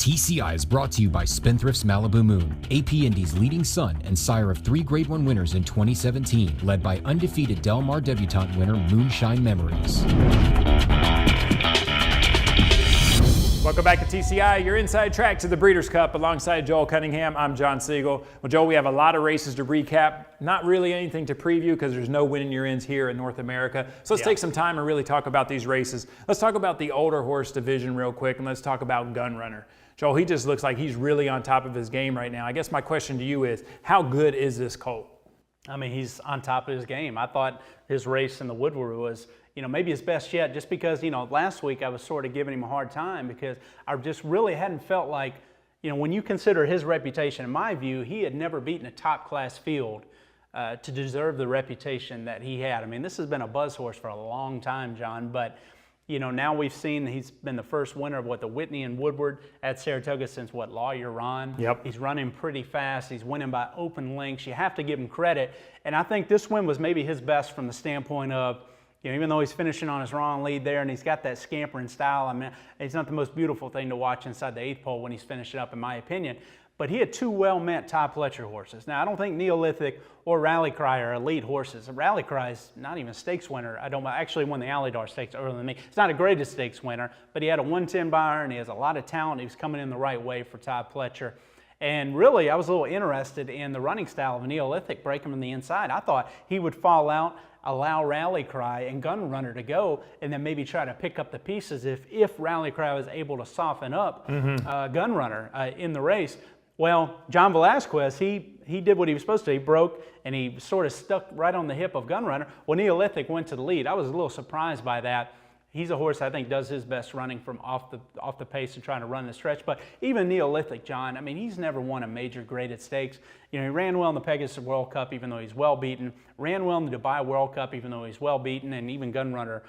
TCI is brought to you by Spendthrift's Malibu Moon, AP Indy's leading son and sire of 3 Grade 1 winners in 2017, led by undefeated Del Mar debutante winner Moonshine Memories. Welcome back to TCI, your inside track to the Breeders' Cup. Alongside Joel Cunningham, I'm John Siegel. Well, Joel, we have a lot of races to recap. Not really anything to preview because there's no winning your ends here in North America. So let's take some time and really talk about these races. Let's talk about the older horse division real quick, and let's talk about Gun Runner. Joel, he just looks like he's really on top of his game right now. I guess my question to you is, how good is this colt? I mean, he's on top of his game. I thought his race in the Woodward was, maybe his best yet, just because, last week I was sort of giving him a hard time because I just really hadn't felt like, when you consider his reputation, in my view, he had never beaten a top-class field to deserve the reputation that he had. I mean, this has been a buzz horse for a long time, John, but, now we've seen he's been the first winner of the Whitney and Woodward at Saratoga since Lawyer Ron. Yep. He's running pretty fast. He's winning by open lengths. You have to give him credit. And I think this win was maybe his best from the standpoint of, even though he's finishing on his wrong lead there and he's got that scampering style, I mean, it's not the most beautiful thing to watch inside the 8th pole when he's finishing up, in my opinion. But he had 2 well-met Todd Pletcher horses. Now, I don't think Neolithic or Rally Cry are elite horses. Rally Cry is not even a stakes winner. Actually won the Alydar Stakes earlier than me. It's not a greatest stakes winner, but he had a 110 buyer and he has a lot of talent. He was coming in the right way for Todd Pletcher. And really, I was a little interested in the running style of Neolithic, break him on the inside. I thought he would fall out, allow Rally Cry and Gun Runner to go, and then maybe try to pick up the pieces if Rally Cry was able to soften up Gun Runner in the race. Well, John Velazquez, he did what he was supposed to. He broke, and he sort of stuck right on the hip of Gun Runner. Well, Neolithic went to the lead. I was a little surprised by that. He's a horse I think does his best running from off the pace and trying to run the stretch. But even Neolithic, John, I mean, he's never won a major graded stakes. He ran well in the Pegasus World Cup, even though he's well beaten. Ran well in the Dubai World Cup, even though he's well beaten. And even Gun Runner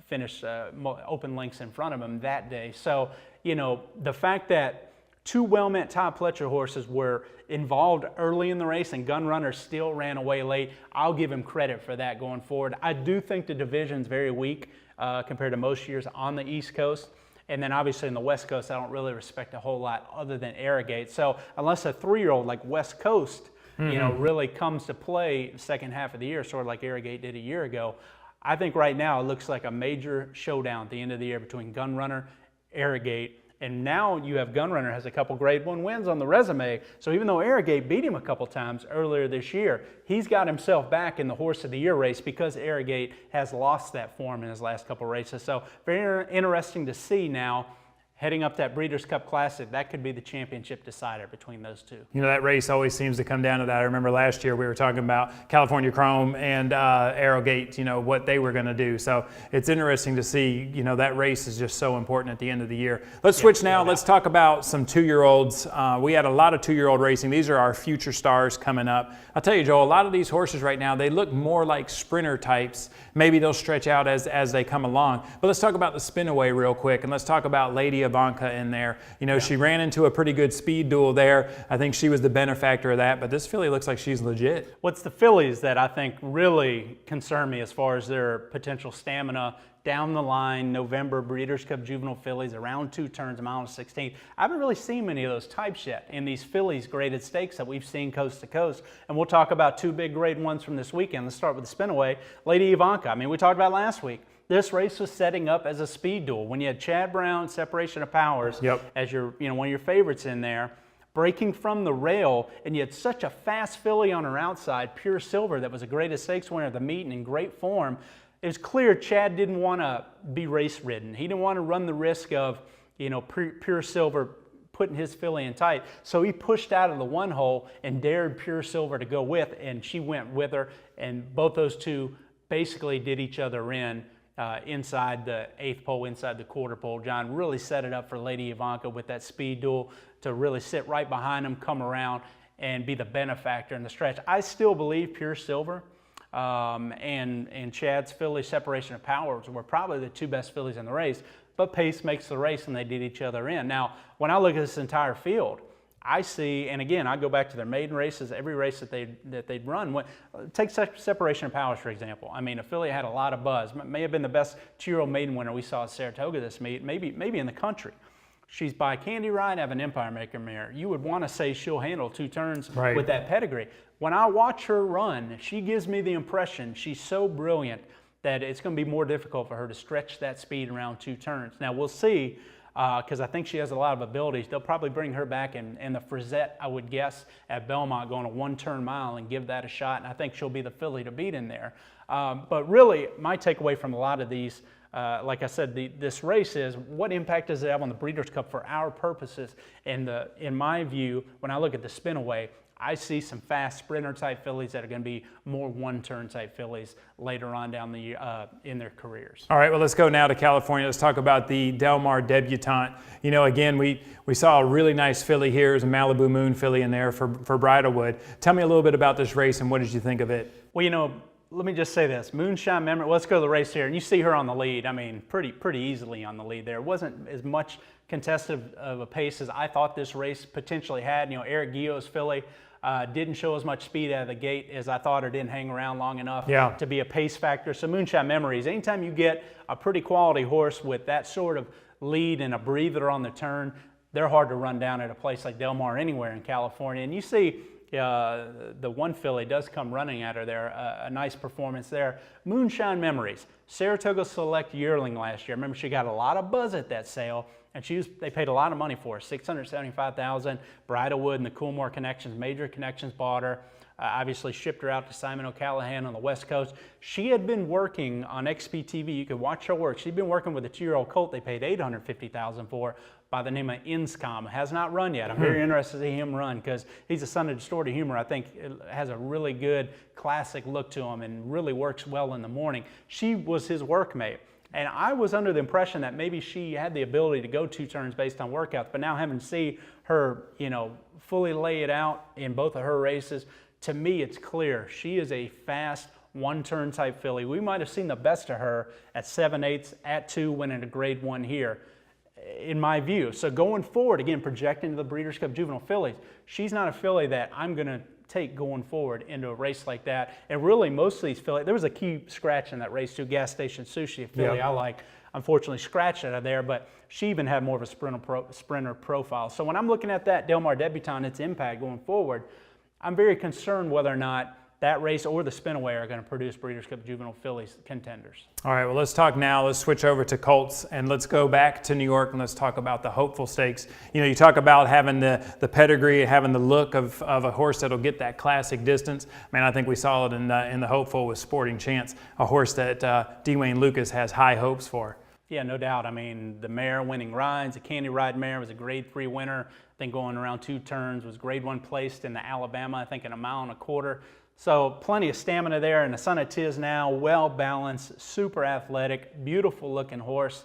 finished open lengths in front of him that day. So, the fact that 2 well-met Todd Pletcher horses were involved early in the race and Gun Runner still ran away late, I'll give him credit for that going forward. I do think the division's very weak compared to most years on the East Coast. And then obviously in the West Coast, I don't really respect a whole lot other than Arrogate. So unless a 3-year-old like West Coast, really comes to play second half of the year, sort of like Arrogate did a year ago, I think right now it looks like a major showdown at the end of the year between Gun Runner, Arrogate. And now you have Gun Runner has a couple Grade 1 wins on the resume. So even though Arrogate beat him a couple times earlier this year, he's got himself back in the Horse of the Year race because Arrogate has lost that form in his last couple races. So very interesting to see now, heading up that Breeders' Cup Classic, that could be the championship decider between those two. That race always seems to come down to that. I remember last year we were talking about California Chrome and Arrogate, what they were going to do. So it's interesting to see, that race is just so important at the end of the year. Let's switch now. Let's talk about some 2-year-olds. We had a lot of 2-year-old racing. These are our future stars coming up. I'll tell you, Joel, a lot of these horses right now, they look more like sprinter types. Maybe they'll stretch out as they come along. But let's talk about the spin-away real quick, and let's talk about Lady Ivanka in there. She ran into a pretty good speed duel there. I think she was the benefactor of that, but this filly looks like she's legit. What's the fillies that I think really concern me as far as their potential stamina down the line? November Breeders' Cup Juvenile fillies, around 2 turns, a mile and 16. I haven't really seen many of those types yet in these fillies graded stakes that we've seen coast to coast. And we'll talk about 2 big grade 1s from this weekend. Let's start with the spinaway, Lady Ivanka. I mean, we talked about last week. This race was setting up as a speed duel. When you had Chad Brown, Separation of Powers, as your, one of your favorites in there, breaking from the rail, and you had such a fast filly on her outside, Pure Silver, that was a greatest stakes winner at the meet and in great form. It was clear Chad didn't want to be race ridden. He didn't want to run the risk of, Pure Silver putting his filly in tight. So he pushed out of the 1 hole and dared Pure Silver to go with, and she went with her, and both those two basically did each other in. Inside the 8th pole, inside the quarter pole. John really set it up for Lady Ivanka with that speed duel to really sit right behind him, come around, and be the benefactor in the stretch. I still believe Pure Silver and Chad's filly Separation of Powers were probably the 2 best fillies in the race, but pace makes the race, and they did each other in. Now, when I look at this entire field, I see, and again, I go back to their maiden races, every race that they'd run. Take Separation of Powers, for example. I mean, Affiliate had a lot of buzz. May have been the best 2-year-old maiden winner we saw at Saratoga this meet, maybe in the country. She's by Candy Ride, have an Empire Maker mare. You would want to say she'll handle 2 turns Right. with that pedigree. When I watch her run, she gives me the impression she's so brilliant that it's going to be more difficult for her to stretch that speed around 2 turns. Now we'll see, because I think she has a lot of abilities. They'll probably bring her back in the Frisette, I would guess, at Belmont, going a 1-turn mile and give that a shot, and I think she'll be the filly to beat in there. But really, my takeaway from a lot of these, like I said, this race is, what impact does it have on the Breeders' Cup for our purposes? And in my view, when I look at the spin-away, I see some fast sprinter-type fillies that are going to be more 1-turn type fillies later on down the in their careers. All right, well, let's go now to California. Let's talk about the Del Mar debutante. You know, again, we saw a really nice filly here. There's a Malibu Moon filly in there for Bridlewood. Tell me a little bit about this race and what did you think of it? Well, you know, let me just say this. Moonshine Memory, let's go to the race here. And you see her on the lead. I mean, pretty easily on the lead there. It wasn't as much contested of a pace as I thought this race potentially had. You know, Eric Guillot's filly didn't show as much speed out of the gate as I thought, or didn't hang around long enough to be a pace factor. So Moonshine Memories, anytime you get a pretty quality horse with that sort of lead and a breather on the turn, they're hard to run down at a place like Del Mar anywhere in California. And you see the one filly does come running at her there, a nice performance there. Moonshine Memories, Saratoga Select yearling last year. Remember, she got a lot of buzz at that sale, and they paid a lot of money for her, $675,000. Bridlewood and the Coolmore Connections, Major Connections bought her. Obviously shipped her out to Simon O'Callahan on the West Coast. She had been working on XPTV. You could watch her work. She'd been working with a 2-year-old colt they paid $850,000 for by the name of Inscom. Has not run yet. I'm very interested to see him run because he's a son of distorted humor. I think it has a really good classic look to him and really works well in the morning. She was his workmate. And I was under the impression that maybe she had the ability to go 2 turns based on workouts, but now having seen her, you know, fully lay it out in both of her races, to me it's clear she is a fast 1-turn type filly. We might have seen the best of her at 7/8 at 2, winning a Grade 1 here, in my view. So going forward, again, projecting to the Breeders' Cup Juvenile fillies, she's not a filly that I'm going to take going forward into a race like that. And really, most of these fillies, there was a key scratch in that race too. Gas Station Sushi, a filly I like, unfortunately scratched out of there, but she even had more of a sprinter profile. So when I'm looking at that Del Mar debutante, its impact going forward, I'm very concerned whether or not that race or the spin-away are going to produce Breeders' Cup Juvenile fillies contenders. All right, well, let's talk now. Let's switch over to colts, and let's go back to New York, and let's talk about the Hopeful Stakes. You know, you talk about having the pedigree, having the look of a horse that'll get that classic distance. Man, I think we saw it in the Hopeful with Sporting Chance, a horse that Dwayne Lucas has high hopes for. Yeah, no doubt. I mean, the mare winning rides, the Candy Ride mare was a Grade 3 winner. I think going around 2 turns, was Grade 1 placed in the Alabama, I think in 1.25 miles. So plenty of stamina there, and the son of Tiz now, well balanced, super athletic, beautiful looking horse.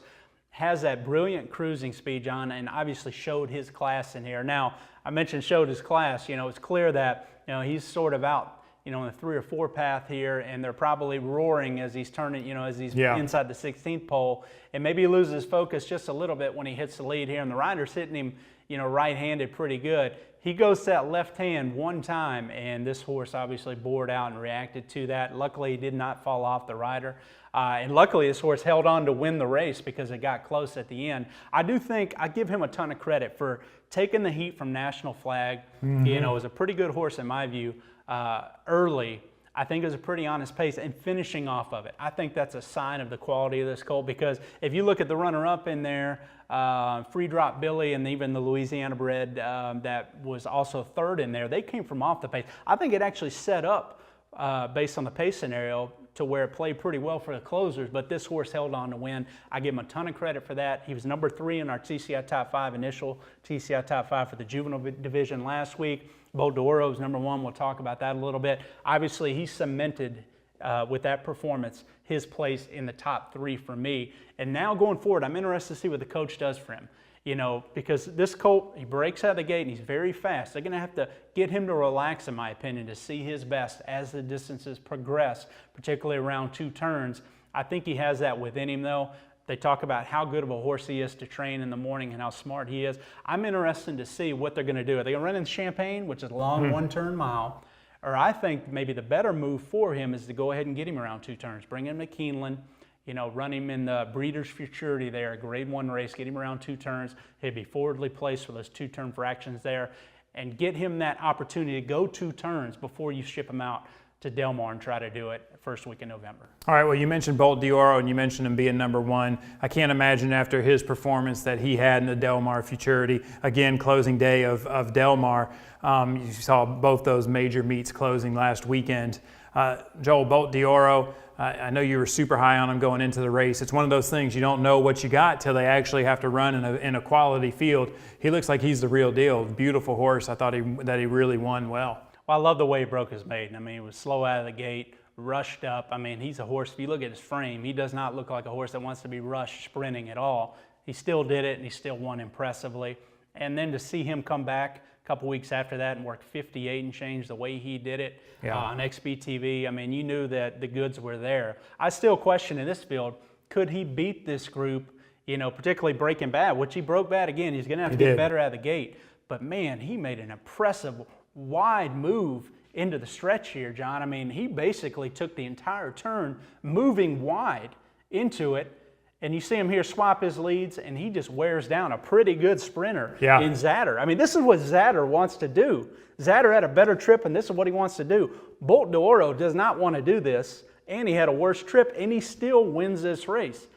Has that brilliant cruising speed, John, and obviously showed his class in here. Now, I mentioned showed his class. You know, it's clear that, you know, he's sort of out, you know, in the 3 or 4 path here, and they're probably roaring as he's turning, you know, as he's inside the 16th pole. And maybe he loses his focus just a little bit when he hits the lead here, and the rider's hitting him, you know, right-handed pretty good. He goes to that left hand one time, and this horse obviously bored out and reacted to that. Luckily, he did not fall off the rider. And luckily, this horse held on to win the race because it got close at the end. I do think I give him a ton of credit for taking the heat from National Flag. You know, it was a pretty good horse in my view early. I think it was a pretty honest pace, and finishing off of it. I think that's a sign of the quality of this colt, because if you look at the runner-up in there, Free Drop Billy and even the Louisiana bred that was also third in there, they came from off the pace. I think it actually set up, based on the pace scenario, to where it played pretty well for the closers, but this horse held on to win. I give him a ton of credit for that. He was number 3 in our TCI Top 5, initial TCI Top 5 for the juvenile division last week. Bo D'Oro was number 1. We'll talk about that a little bit. Obviously, he cemented with that performance his place in the top 3 for me. And now going forward, I'm interested to see what the coach does for him. You know, because this colt, he breaks out of the gate and he's very fast. They're going to have to get him to relax, in my opinion, to see his best as the distances progress, particularly around 2 turns. I think he has that within him, though. They talk about how good of a horse he is to train in the morning and how smart he is. I'm interested to see what they're going to do. Are they going to run in Champaign, which is a long 1-turn mile? Or I think maybe the better move for him is to go ahead and get him around 2 turns. Bring him to Keeneland, run him in the Breeders' Futurity there, grade 1 race, get him around 2 turns. He'd be forwardly placed for those 2-turn fractions there, and get him that opportunity to go 2 turns before you ship him out to Del Mar and try to do it first week in November. All right, well, you mentioned Bolt d'Oro and you mentioned him being number 1. I can't imagine after his performance that he had in the Del Mar Futurity, again, closing day of Del Mar. You saw both those major meets closing last weekend. Joel, Bolt d'Oro, I know you were super high on him going into the race. It's one of those things you don't know what you got till they actually have to run in a quality field. He looks like he's the real deal. Beautiful horse. I thought that he really won well. Well, I love the way he broke his maiden. I mean, he was slow out of the gate, rushed up. I mean, he's a horse, if you look at his frame, he does not look like a horse that wants to be rushed sprinting at all. He still did it, and he still won impressively. And then to see him come back a couple weeks after that and work 58 and change the way he did it on XBTV, I mean, you knew that the goods were there. I still question in this field, could he beat this group, particularly Breaking Bad, which he broke bad again. He's going to have to get better out of the gate. But, man, he made an impressive wide move into the stretch here, John. I mean, he basically took the entire turn moving wide into it, and you see him here swap his leads, and he just wears down a pretty good sprinter in Zatter. I mean, this is what Zatter wants to do. Zatter had a better trip, and this is what he wants to do. Bolt d'Oro does not want to do this, and he had a worse trip, and he still wins this race.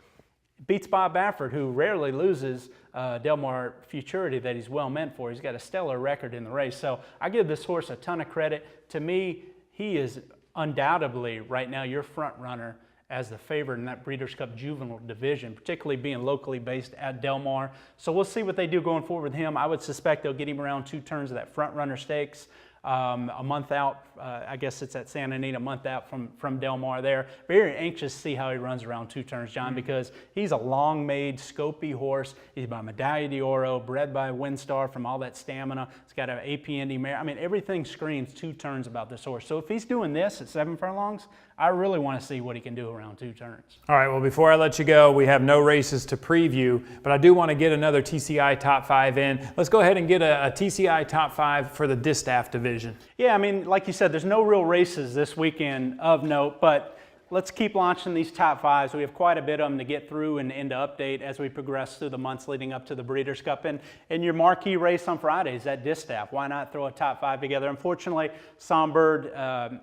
Beats Bob Baffert, who rarely loses Del Mar Futurity that he's well meant for. He's got a stellar record in the race. So I give this horse a ton of credit. To me, he is undoubtedly right now your front runner as the favorite in that Breeders' Cup Juvenile division, particularly being locally based at Del Mar. So we'll see what they do going forward with him. I would suspect they'll get him around 2 turns of that front runner stakes. A month out, I guess it's at Santa Anita, a month out from Del Mar there. Very anxious to see how he runs around 2 turns, John, because he's a long-made, scopy horse. He's by Medaglia d'Oro, bred by Windstar from all that stamina. He's got an AP Indy mare. I mean, everything screams 2 turns about this horse. So if he's doing this at 7 furlongs, I really want to see what he can do around 2 turns. All right, well, before I let you go, we have no races to preview, but I do want to get another TCI top 5 in. Let's go ahead and get a TCI top 5 for the Distaff division. Yeah, I mean, like you said, there's no real races this weekend of note, but let's keep launching these top 5s. We have quite a bit of them to get through and to update as we progress through the months leading up to the Breeders' Cup. And your marquee race on Friday is at Distaff. Why not throw a top 5 together? Unfortunately, Songbird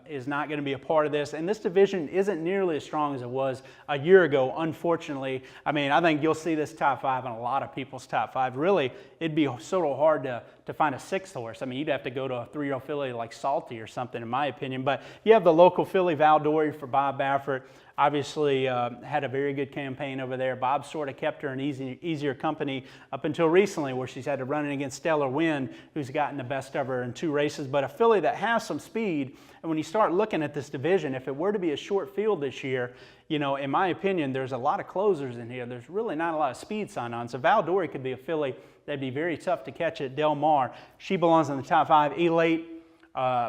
is not going to be a part of this, and this division isn't nearly as strong as it was a year ago, unfortunately. I mean, I think you'll see this top 5 in a lot of people's top 5. Really, it'd be sort of hard to find a 6th horse. I mean, you'd have to go to a 3-year-old filly like Salty or something, in my opinion. But you have the local filly, Valdori, for Bob Baffert. Obviously had a very good campaign over there. Bob sort of kept her in easier company up until recently, where she's had to run in against Stellar Wind, who's gotten the best of her in 2 races. But a filly that has some speed, and when you start looking at this division, if it were to be a short field this year, in my opinion, there's a lot of closers in here. There's really not a lot of speed signed on. So Valdori could be a filly that'd be very tough to catch at Del Mar. She belongs in the top 5. Elate,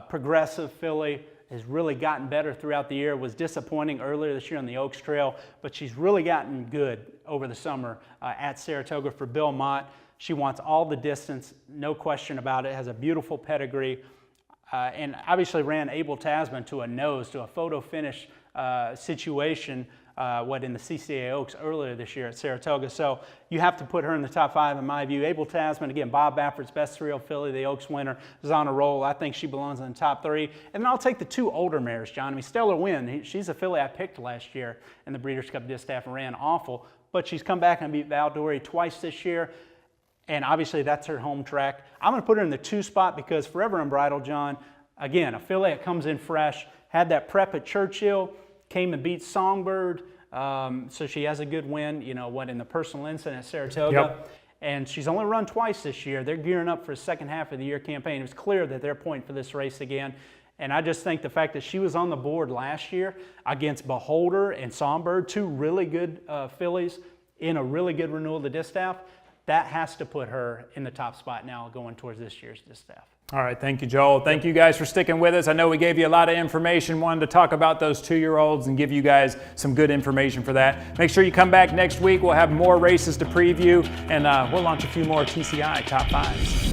progressive filly, has really gotten better throughout the year. Was disappointing earlier this year on the Oaks Trail, but she's really gotten good over the summer at Saratoga for Bill Mott. She wants all the distance, no question about it. Has a beautiful pedigree, and obviously ran Abel Tasman to a nose, to a photo finish situation in the CCA Oaks earlier this year at Saratoga. So you have to put her in the top 5 in my view. Abel Tasman, again, Bob Baffert's best 3-year-old filly, the Oaks winner, is on a roll. I think she belongs in the top 3. And then I'll take the 2 older mares, John. I mean, Stellar Wind, she's a filly I picked last year in the Breeders' Cup Distaff and ran awful, but she's come back and beat Valdori twice this year. And obviously that's her home track. I'm going to put her in the 2 spot because Forever Unbridled, John, again, a filly that comes in fresh, had that prep at Churchill, came and beat Songbird, so she has a good win, in the personal incident at Saratoga. Yep. And she's only run twice this year. They're gearing up for a second half of the year campaign. It was clear that they're pointing for this race again. And I just think the fact that she was on the board last year against Beholder and Songbird, 2 really good fillies in a really good renewal of the Distaff, that has to put her in the top spot now going towards this year's Distaff. All right, thank you, Joel. Thank you guys for sticking with us. I know we gave you a lot of information, wanted to talk about those 2-year-olds and give you guys some good information for that. Make sure you come back next week. We'll have more races to preview, and we'll launch a few more TCI top 5s.